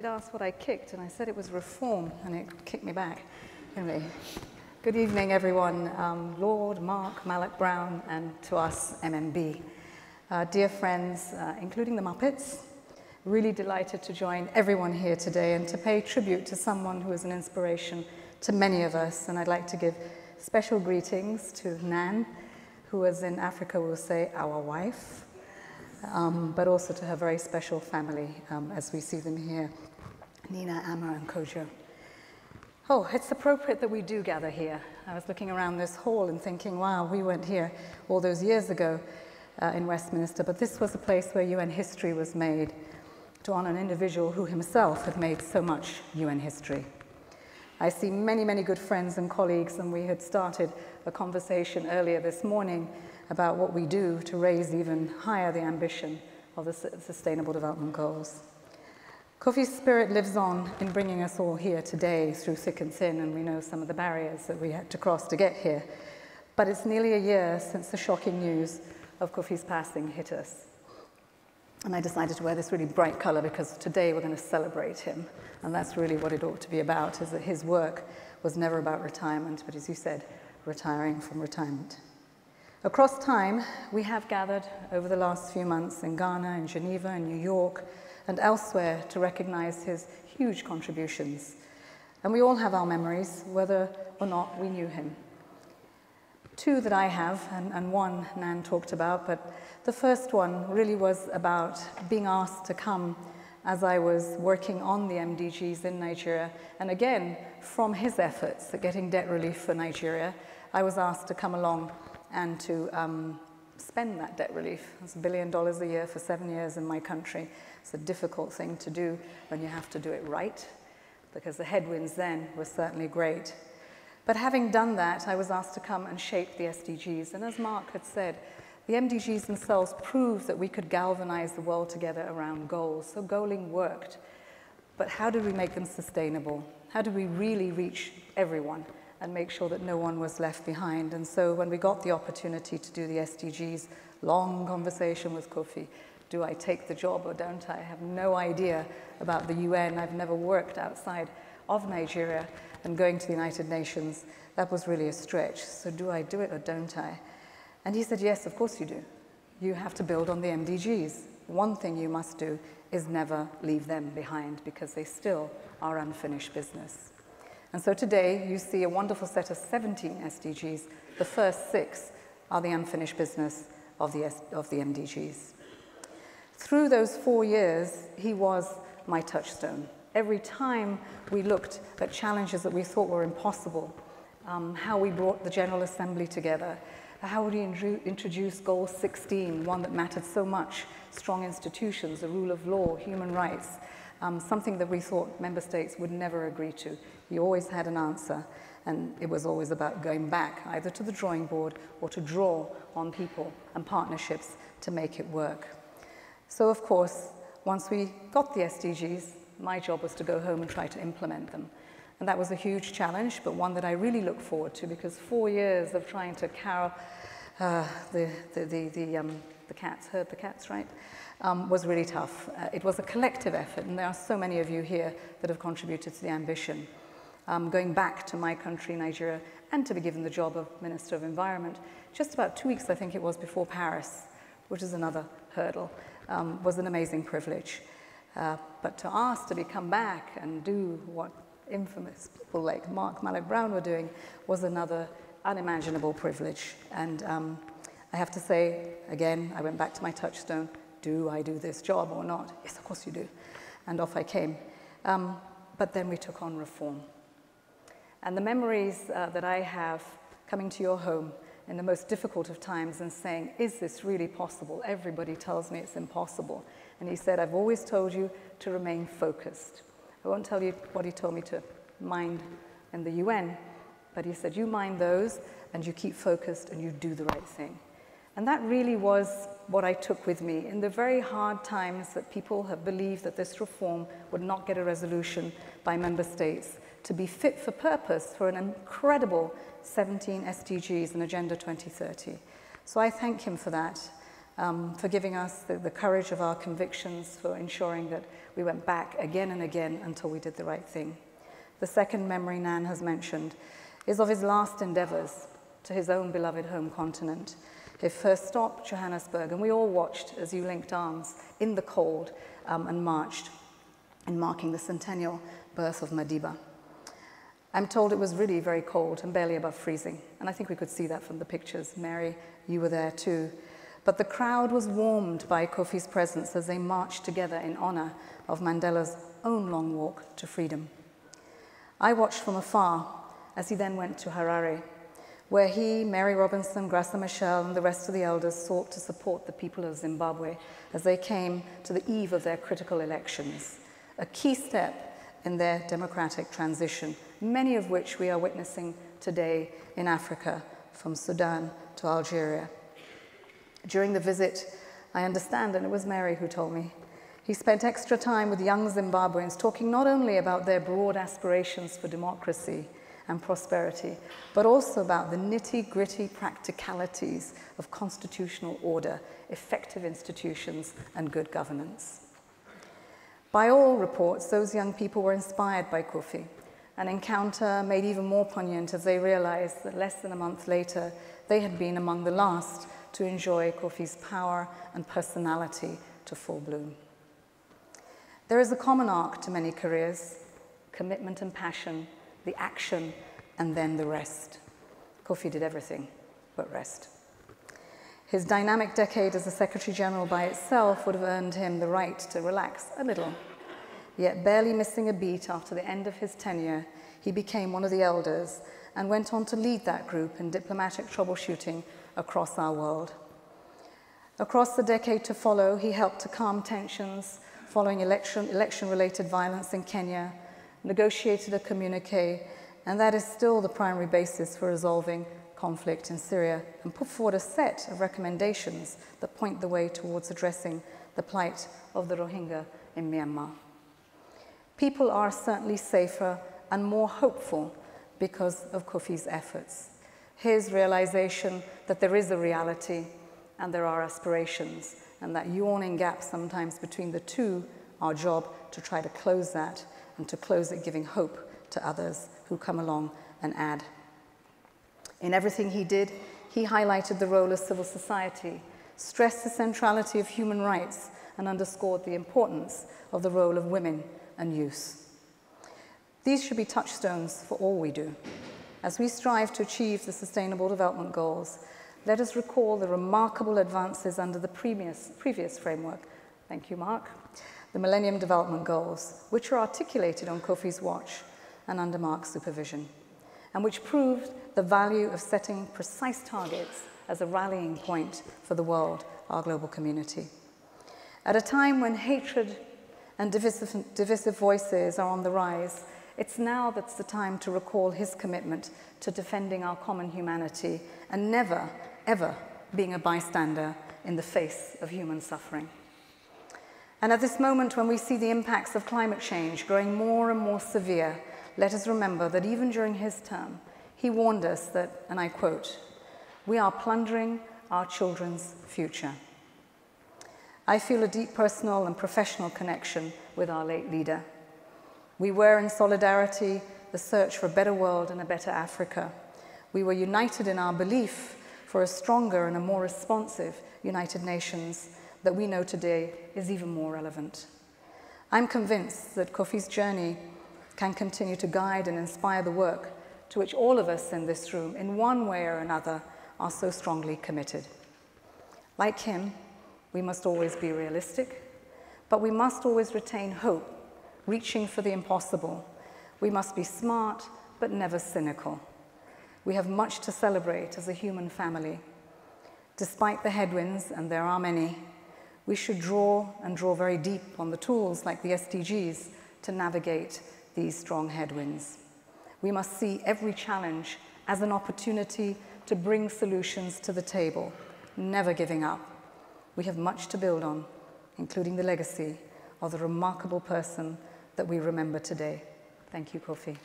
Asked what I kicked, and I said it was reform, and it kicked me back. Anyway, good evening, everyone. Lord, Mark, Malloch Brown, and to us, MMB. Dear friends, including the Muppets, really delighted to join everyone here today and to pay tribute to someone who is an inspiration to many of us. And I'd like to give special greetings to Nan, who, as in Africa will say, our wife. But also to her very special family, as we see them here, Nina, Amma, and Kojo. Oh, it's appropriate that we do gather here. I was looking around this hall and thinking, wow, we weren't here all those years ago in Westminster, but this was a place where UN history was made to honor an individual who himself had made so much UN history. I see many, many good friends and colleagues, and we had started a conversation earlier this morning about what we do to raise even higher the ambition of the Sustainable Development Goals. Kofi's spirit lives on in bringing us all here today through thick and thin, and we know some of the barriers that we had to cross to get here. But it's nearly a year since the shocking news of Kofi's passing hit us. And I decided to wear this really bright color because today we're going to celebrate him. And that's really what it ought to be about, is that his work was never about retirement, but as you said, retiring from retirement. Across time, we have gathered over the last few months in Ghana, in Geneva, in New York, and elsewhere to recognize his huge contributions. And we all have our memories, whether or not we knew him. Two that I have, and one Nan talked about, but the first one really was about being asked to come as I was working on the MDGs in Nigeria. And again, from his efforts at getting debt relief for Nigeria, I was asked to come along and to spend that debt relief. It's $1 billion a year for 7 years in my country. It's a difficult thing to do when you have to do it right, because the headwinds then were certainly great. But having done that, I was asked to come and shape the SDGs. And as Mark had said, the MDGs themselves proved that we could galvanize the world together around goals. So goaling worked. But how did we make them sustainable? How do we really reach everyone and make sure that no one was left behind? And so when we got the opportunity to do the SDGs, long conversation with Kofi, do I take the job or don't I? I have no idea about the UN. I've never worked outside of Nigeria, and going to the United Nations, that was really a stretch. So do I do it or don't I? And he said, yes, of course you do. You have to build on the MDGs. One thing you must do is never leave them behind, because they still are unfinished business. And so today, you see a wonderful set of 17 SDGs. The first 6 are the unfinished business of the MDGs. Through those 4 years, he was my touchstone. Every time we looked at challenges that we thought were impossible, how we brought the General Assembly together, how would we introduce Goal 16, one that mattered so much, strong institutions, the rule of law, human rights, something that we thought member states would never agree to. He always had an answer, and it was always about going back, either to the drawing board or to draw on people and partnerships to make it work. So, of course, once we got the SDGs, my job was to go home and try to implement them. And that was a huge challenge, but one that I really look forward to, because 4 years of trying to carol the cats, herd the cats, right, was really tough. It was a collective effort, and there are so many of you here that have contributed to the ambition. Going back to my country, Nigeria, and to be given the job of Minister of Environment, just about 2 weeks, I think it was, before Paris, which is another hurdle, was an amazing privilege. But to ask to come back and do what infamous people like Mark, Malloch Brown were doing was another unimaginable privilege. And I have to say, again, I went back to my touchstone. Do I do this job or not? Yes, of course you do. And off I came. But then we took on reform. And the memories that I have coming to your home in the most difficult of times and saying, is this really possible? Everybody tells me it's impossible. And he said, I've always told you to remain focused. I won't tell you what he told me to mind in the UN, but he said, you mind those, and you keep focused, and you do the right thing. And that really was what I took with me in the very hard times that people have believed that this reform would not get a resolution by member states, to be fit for purpose for an incredible 17 SDGs and Agenda 2030. So I thank him for that. for giving us the courage of our convictions, for ensuring that we went back again and again until we did the right thing. The second memory Nan has mentioned is of his last endeavors to his own beloved home continent. His first stop, Johannesburg, and we all watched as you linked arms in the cold and marched in marking the centennial birth of Madiba. I'm told it was really very cold and barely above freezing, and I think we could see that from the pictures. Mary, you were there too. But the crowd was warmed by Kofi's presence as they marched together in honor of Mandela's own long walk to freedom. I watched from afar as he then went to Harare, where he, Mary Robinson, Graça Machel, and the rest of the elders sought to support the people of Zimbabwe as they came to the eve of their critical elections, a key step in their democratic transition, many of which we are witnessing today in Africa, from Sudan to Algeria. During the visit, I understand, and it was Mary who told me, he spent extra time with young Zimbabweans talking not only about their broad aspirations for democracy and prosperity, but also about the nitty-gritty practicalities of constitutional order, effective institutions, and good governance. By all reports, those young people were inspired by Kofi, an encounter made even more poignant as they realized that less than a month later, they had been among the last to enjoy Kofi's power and personality to full bloom. There is a common arc to many careers: commitment and passion, the action, and then the rest. Kofi did everything but rest. His dynamic decade as the Secretary General by itself would have earned him the right to relax a little. Yet barely missing a beat after the end of his tenure, he became one of the elders and went on to lead that group in diplomatic troubleshooting across our world. Across the decade to follow, he helped to calm tensions following election-related violence in Kenya, negotiated a communique, and that is still the primary basis for resolving conflict in Syria, and put forward a set of recommendations that point the way towards addressing the plight of the Rohingya in Myanmar. People are certainly safer and more hopeful because of Kofi's efforts. His realization that there is a reality and there are aspirations, and that yawning gap sometimes between the two, our job to try to close that, and to close it giving hope to others who come along and add. In everything he did, he highlighted the role of civil society, stressed the centrality of human rights, and underscored the importance of the role of women and youth. These should be touchstones for all we do. As we strive to achieve the Sustainable Development Goals, let us recall the remarkable advances under the previous framework. Thank you, Mark. The Millennium Development Goals, which were articulated on Kofi's watch and under Mark's supervision, and which proved the value of setting precise targets as a rallying point for the world, our global community. At a time when hatred and divisive voices are on the rise, it's now that's the time to recall his commitment to defending our common humanity and never, ever being a bystander in the face of human suffering. And at this moment when we see the impacts of climate change growing more and more severe, let us remember that even during his term, he warned us that, and I quote, "We are plundering our children's future." I feel a deep personal and professional connection with our late leader. We were in solidarity, the search for a better world and a better Africa. We were united in our belief for a stronger and a more responsive United Nations that we know today is even more relevant. I'm convinced that Kofi's journey can continue to guide and inspire the work to which all of us in this room, in one way or another, are so strongly committed. Like him, we must always be realistic, but we must always retain hope, reaching for the impossible. We must be smart, but never cynical. We have much to celebrate as a human family. Despite the headwinds, and there are many, we should draw very deep on the tools like the SDGs to navigate these strong headwinds. We must see every challenge as an opportunity to bring solutions to the table, never giving up. We have much to build on, including the legacy of the remarkable person that we remember today. Thank you, Kofi.